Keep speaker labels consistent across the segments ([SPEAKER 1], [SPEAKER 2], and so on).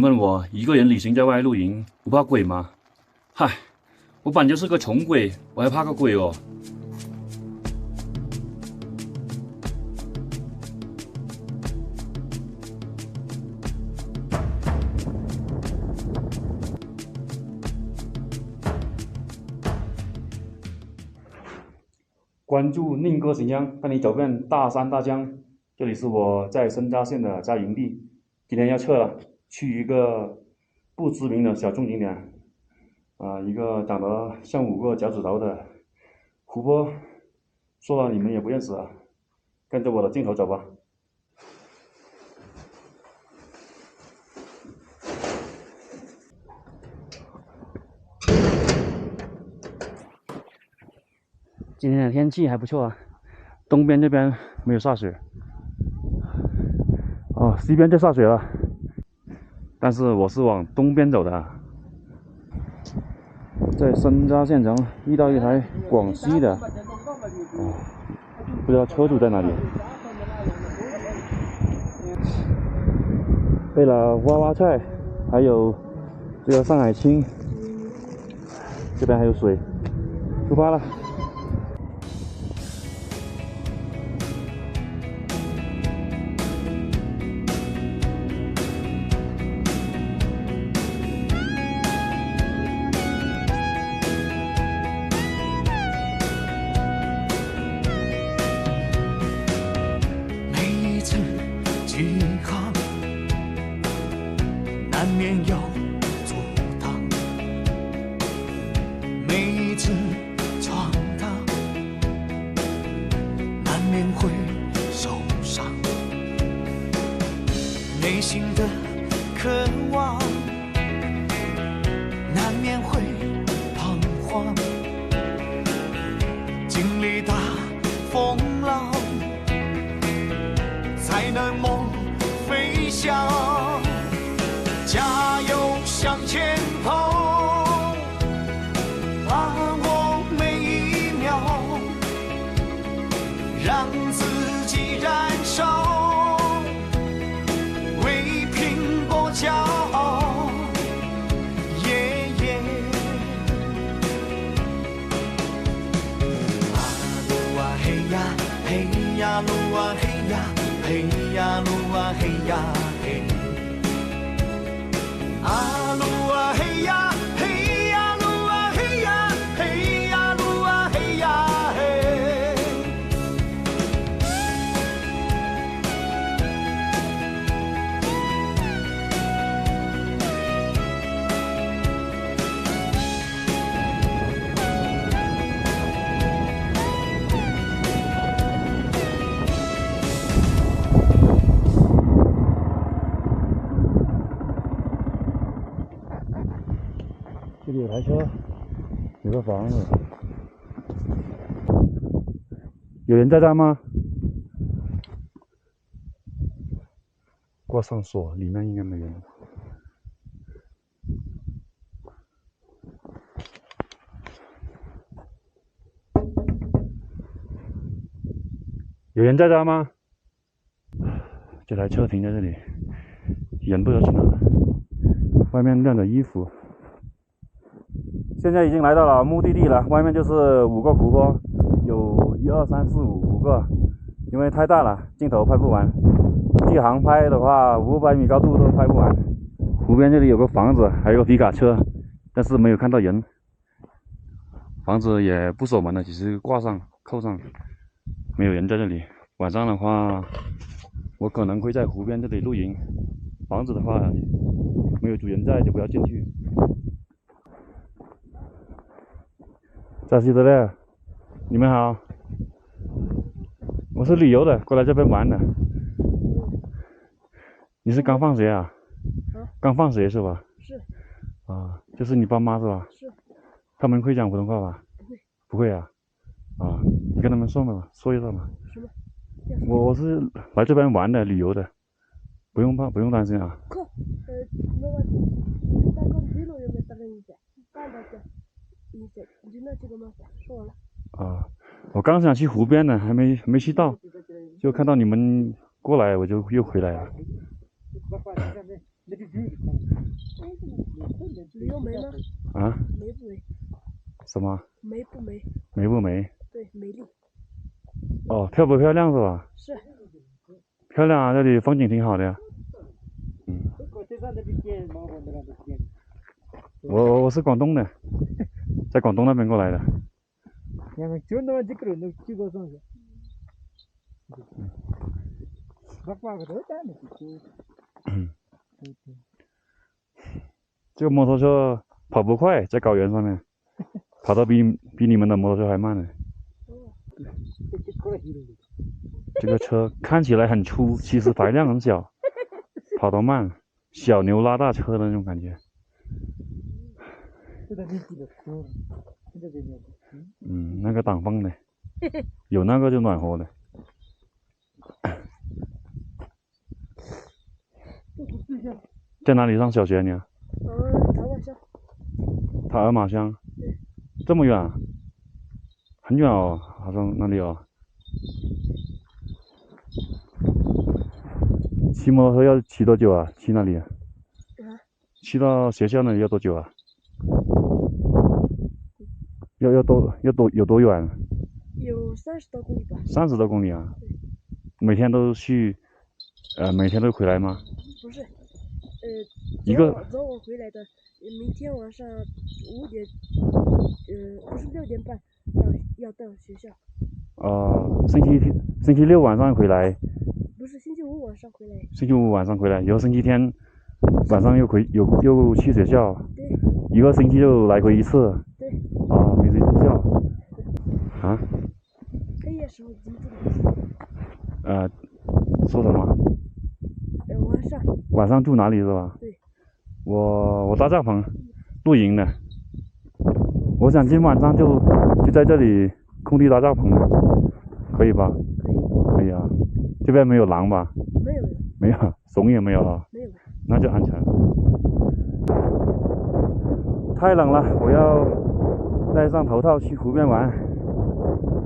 [SPEAKER 1] 问我一个人旅行在外露营不怕鬼吗？嗨，我本就是个穷鬼，我还怕个鬼哦！关注宁哥行江，带你走遍大山大江。这里是我在深扎县的家营地，今天要撤了，去一个不知名的小众景点。一个长得像5个脚趾头的湖泊，说了你们也不认识啊，跟着我的镜头走吧。今天的天气还不错啊，东边这边没有下雪，西边就下雪了，但是我是往东边走的啊。在深扎县城遇到一台广西的，不知道车主在哪里。备了娃娃菜，还有这个上海青，这边还有水，出发了。
[SPEAKER 2] 难免有阻挡，每一次闯荡，难免会受伤。内心的渴望，难免会彷徨。经历大风浪，才能梦飞翔。加油向前跑，把握每一秒，让自己燃烧，为拼搏骄傲。啊路啊嘿呀，嘿呀路啊嘿呀，嘿呀路啊嘿呀嘿。啊路啊嘿呀，嘿呀路啊嘿呀，嘿呀路啊嘿呀嘿。
[SPEAKER 1] 这里有台车，有个房子，有人在这吗？挂上锁，里面应该没人。有人在这吗？这台车停在这里，人不知道去哪。外面晾着衣服。现在已经来到了目的地了，外面就是5个湖泊，有1、2、3、4、5个，因为太大了，镜头拍不完。地航拍的话，500米高度都拍不完。湖边这里有个房子，还有个皮卡车，但是没有看到人。房子也不锁门了，只是挂上扣上，没有人在这里。晚上的话，我可能会在湖边这里露营。房子的话，没有主人在就不要进去。扎西德勒，你们好，我是旅游的，过来这边玩的。你是刚放学啊？刚放学是吧？
[SPEAKER 3] 是。
[SPEAKER 1] 就是你爸妈是吧？
[SPEAKER 3] 是。
[SPEAKER 1] 他们会讲普通话吧？
[SPEAKER 3] 不会。
[SPEAKER 1] 不会啊？你跟他们说一声嘛。
[SPEAKER 3] 什么？
[SPEAKER 1] 我是来这边玩的，旅游的，不用怕，不用担心啊。
[SPEAKER 3] 说完了。
[SPEAKER 1] 我刚想去湖边呢，还没去到，就看到你们过来，我就又回来了。
[SPEAKER 3] 旅游美吗？
[SPEAKER 1] 啊？
[SPEAKER 3] 美不美？
[SPEAKER 1] 什么？
[SPEAKER 3] 美不美？
[SPEAKER 1] 美不美？
[SPEAKER 3] 对，美丽。
[SPEAKER 1] 哦，漂不漂亮是吧？
[SPEAKER 3] 是。
[SPEAKER 1] 漂亮啊，这里风景挺好的呀。我是广东的，在广东那边过来的。这个摩托车跑不快，在高原上面，跑得比你们的摩托车还慢呢。这个车看起来很粗，其实排量很小，跑得慢，小牛拉大车的那种感觉。那个挡风的，有那个就暖和的。在哪里上小学你啊？
[SPEAKER 3] 塔瓦乡。
[SPEAKER 1] 塔尔马乡。这么远？很远哦，好像那里哦。骑摩托车要骑多久啊？去那里啊？去到学校那里要多久啊？有多远？
[SPEAKER 3] 有30多公里吧。
[SPEAKER 1] 30多公里啊？每天都去，每天都回来吗？
[SPEAKER 3] 不是，早晚回来的，明天晚上5点，不是6点半，要到学校。
[SPEAKER 1] 星期六晚上回来。
[SPEAKER 3] 不是星期五晚上回来。
[SPEAKER 1] 星期五晚上回来，然后星期天晚上又去学校。
[SPEAKER 3] 对。
[SPEAKER 1] 一个星期就来回一次。
[SPEAKER 3] 对。
[SPEAKER 1] 每日住校。啊？
[SPEAKER 3] 黑夜时候怎么住？
[SPEAKER 1] 说什么？晚上住哪里是吧？
[SPEAKER 3] 对。
[SPEAKER 1] 我搭帐篷露营的。我想今晚上就在这里空地搭帐篷，可以吧？可以啊。这边没有狼吧？没有，熊也没有啊。
[SPEAKER 3] 没有。
[SPEAKER 1] 那就安全了。太冷了，我要戴上头套去湖边玩。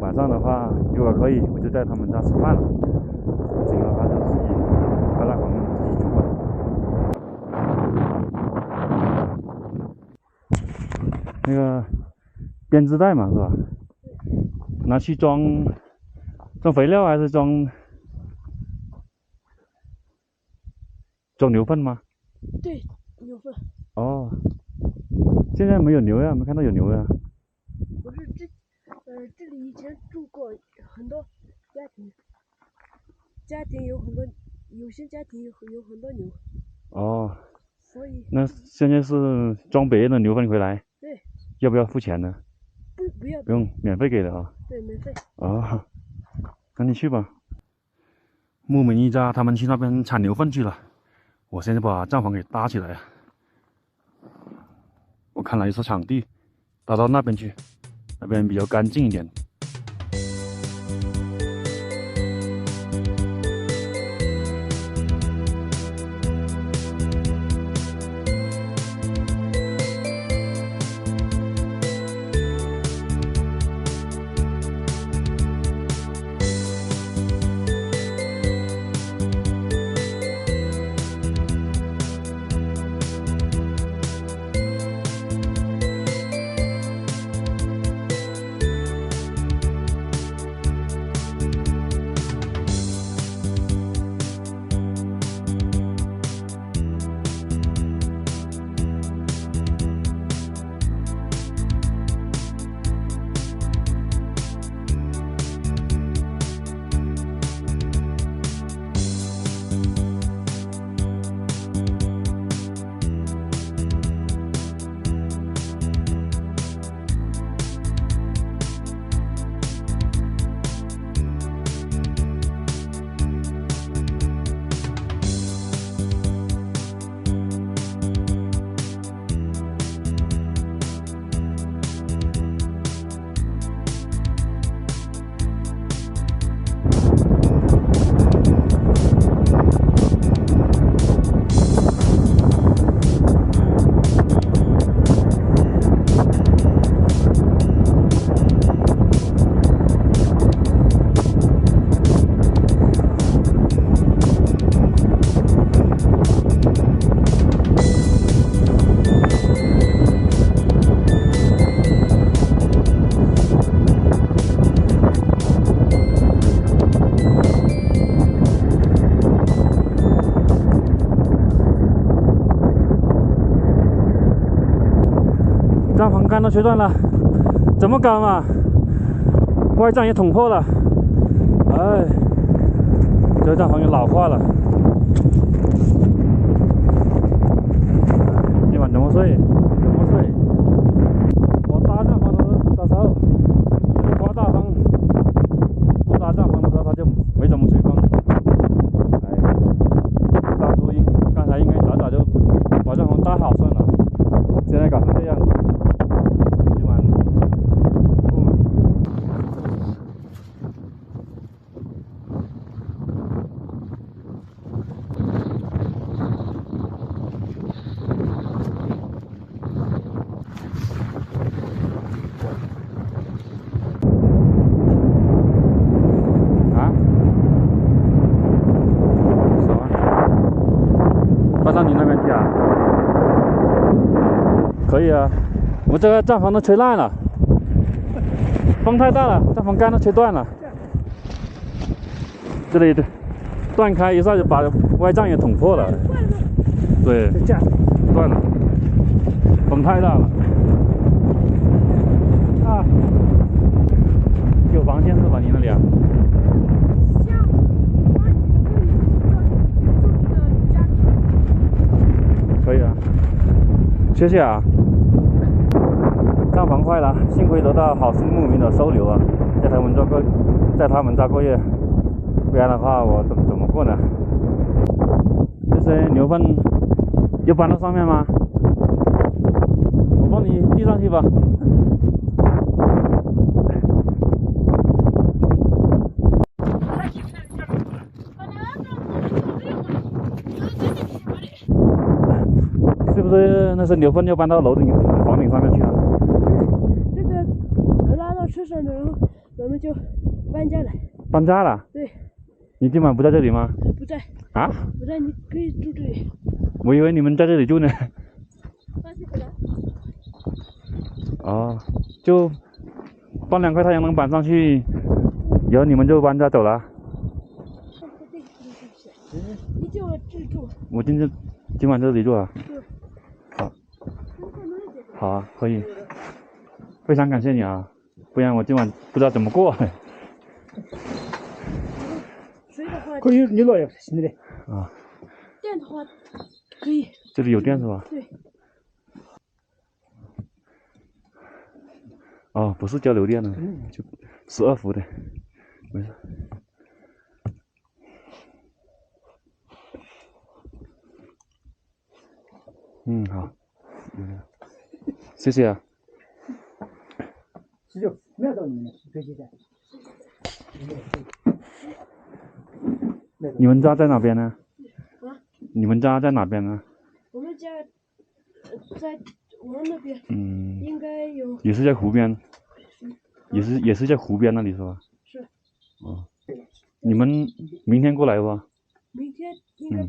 [SPEAKER 1] 晚上的话，如果可以，我就在他们家吃饭了。不行的话，就自己搭帐篷自己住吧。那个编织袋嘛，是吧？拿去装肥料还是装牛粪吗？
[SPEAKER 3] 对，牛粪。
[SPEAKER 1] 哦，现在没有牛呀，没看到有牛呀。
[SPEAKER 3] 不是这里以前住过很多家庭有很多，有些家庭有很多牛。
[SPEAKER 1] 哦。
[SPEAKER 3] 所以。
[SPEAKER 1] 那现在是装别人的牛粪回来。
[SPEAKER 3] 对。
[SPEAKER 1] 要不要付钱呢？
[SPEAKER 3] 不要。
[SPEAKER 1] 不用，免费给的啊。
[SPEAKER 3] 对，免费。
[SPEAKER 1] 哦，那你去吧。牧民一家他们去那边铲牛粪去了。我现在把帐篷给搭起来了。我看了一次场地，搭到那边去，那边比较干净一点。帐篷杆都吹断了，怎么搞嘛？外帐也捅破了，哎，这个帐篷也老化了。今晚怎么睡？怎么睡？我搭帐篷的时候，刮大风，不搭帐篷的时候他就没怎么吹风。哎，当初刚才应该早就把帐篷搭好算了，现在搞成这样子。今晚搬到你那边去啊？可以啊，我这个帐篷都吹烂了，风太大了，帐篷杆都吹断了。这里断开一下就把外帐也捅破了。对，断了，风太大了。啊，有房间是吧？你那里啊？可以啊，谢谢啊。帐篷坏了，幸亏得到好心牧民的收留啊，在他们家过夜，不然的话我怎么过呢？这些牛粪又搬到上面吗？我帮你递上去吧。是不是那些牛粪又搬到房顶上面去了？
[SPEAKER 3] 这个拉到车上的，然后我们就搬家了。
[SPEAKER 1] 搬家了？
[SPEAKER 3] 对。
[SPEAKER 1] 你今晚不在这里吗？
[SPEAKER 3] 不在。
[SPEAKER 1] 啊？
[SPEAKER 3] 不在，你可以住这里。
[SPEAKER 1] 我以为你们在这里住呢。
[SPEAKER 3] 搬去不来。
[SPEAKER 1] 哦，就搬2块太阳能板上去，然后你们就搬家走了。
[SPEAKER 3] 你就这里住。
[SPEAKER 1] 我今晚这里住啊？
[SPEAKER 3] 对。
[SPEAKER 1] 好。好啊，可以。非常感谢你啊，不然我今晚不知道怎么过。
[SPEAKER 3] 水的话，
[SPEAKER 4] 可以你老爷新的。
[SPEAKER 1] 啊。
[SPEAKER 3] 电的话，可以。
[SPEAKER 1] 这里有电是吧？
[SPEAKER 3] 对。
[SPEAKER 1] 哦，不是交流电的，就12伏的，没事。好，谢谢啊。
[SPEAKER 4] 16没有到你们飞机站。
[SPEAKER 1] 你们家在哪边呢？啊？你们家在哪边呢？
[SPEAKER 3] 我们家在我们那边。应该有。
[SPEAKER 1] 也是在湖边。也是在湖边那里是吧？
[SPEAKER 3] 是。
[SPEAKER 1] 哦。你们明天过来吧？
[SPEAKER 3] 明天应该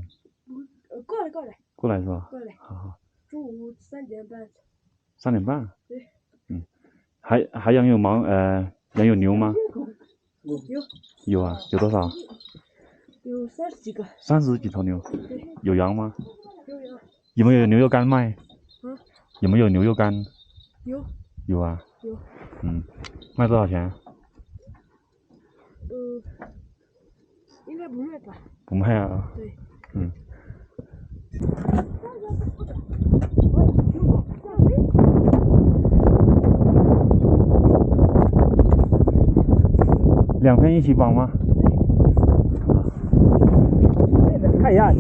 [SPEAKER 3] 过来。
[SPEAKER 1] 过来是吧？
[SPEAKER 3] 过来。
[SPEAKER 1] 好。
[SPEAKER 3] 中午3点半。
[SPEAKER 1] 3点半？
[SPEAKER 3] 对。
[SPEAKER 1] 还养有养有牛吗？
[SPEAKER 3] 有。
[SPEAKER 1] 有啊，有多少？
[SPEAKER 3] 有30几个。
[SPEAKER 1] 30几头牛。
[SPEAKER 3] 对。
[SPEAKER 1] 有羊吗？
[SPEAKER 3] 有羊。
[SPEAKER 1] 有没有牛肉干卖？有没有牛肉干？
[SPEAKER 3] 有。
[SPEAKER 1] 有啊。
[SPEAKER 3] 有。
[SPEAKER 1] 卖多少钱？
[SPEAKER 3] 应该不卖吧？
[SPEAKER 1] 不卖啊。
[SPEAKER 3] 对。
[SPEAKER 1] 2片一起绑吗？
[SPEAKER 4] 看一下你。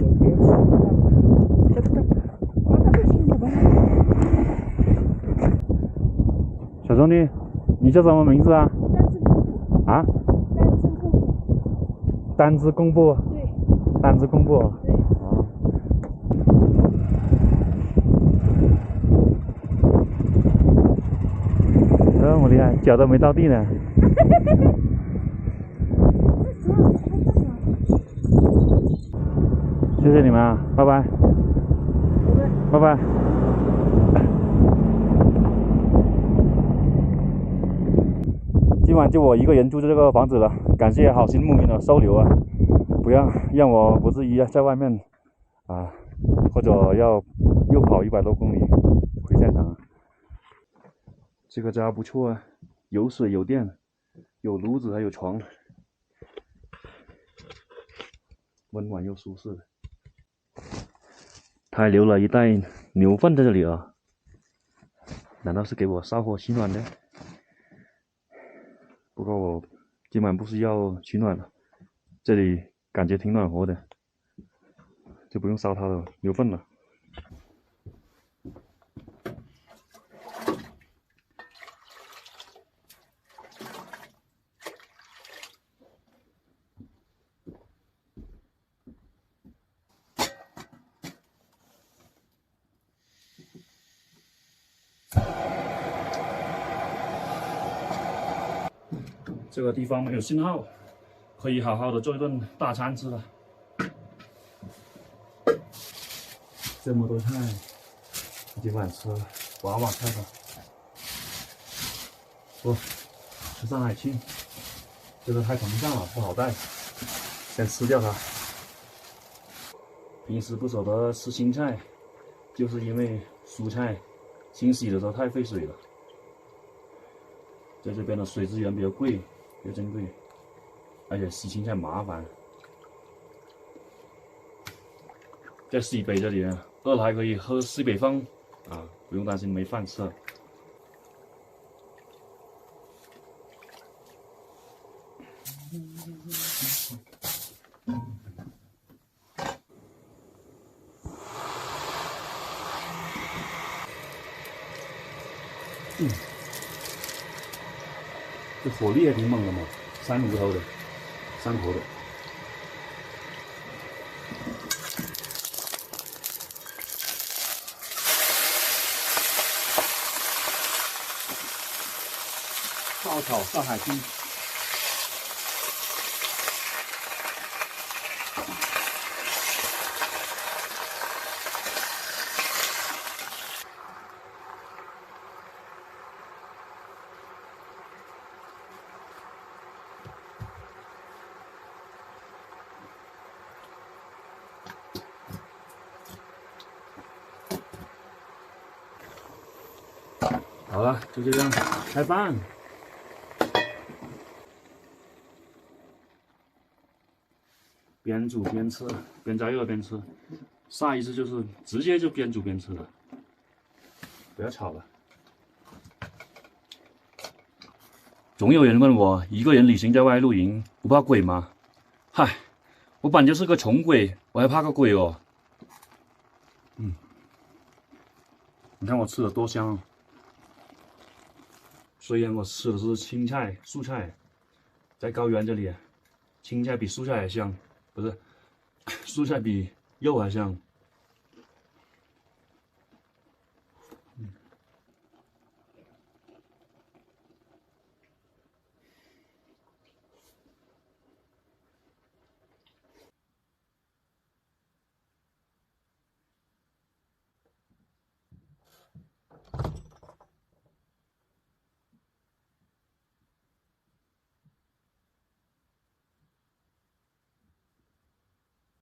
[SPEAKER 1] 小兄弟，你叫什么名字啊？啊？单支公布。
[SPEAKER 3] 对。
[SPEAKER 1] 单支公布。
[SPEAKER 3] 对。
[SPEAKER 1] 哦。这么厉害，脚都没到地呢。谢谢你们啊，拜拜。拜拜。今晚就我一个人住这个房子了，感谢好心牧民的收留啊，不要让我不至于在外面或者要又跑100多公里回现场。这个家不错啊，有水有电，有炉子还有床，温暖又舒适的。他还留了一袋牛粪在这里啊，难道是给我烧火取暖的？不过我今晚不是要取暖了，这里感觉挺暖和的，就不用烧它的牛粪了。这个地方没有信号，可以好好的做一顿大餐吃了。这么多菜，今晚吃娃娃菜吧。不，吃上海青，这个太膨胀了，不好带，先吃掉它。平时不舍得吃青菜，就是因为蔬菜清洗的时候太费水了。在这边的水资源比较贵，比较珍贵，而且洗青菜麻烦。在西北这里，饿了还可以喝西北风啊，不用担心没饭吃。这火力也挺猛的嘛，3炉头的，3头的。爆炒上海青。好了，就这样，开饭。边煮边吃，边加热边吃。下一次就是直接就边煮边吃了，不要吵了。总有人问我，一个人旅行在外露营不怕鬼吗？嗨，我本就是个穷鬼，我还怕个鬼哦。你看我吃的多香啊！虽然我吃的是青菜、素菜，在高原这里，青菜比蔬菜还香，不是，蔬菜比肉还香。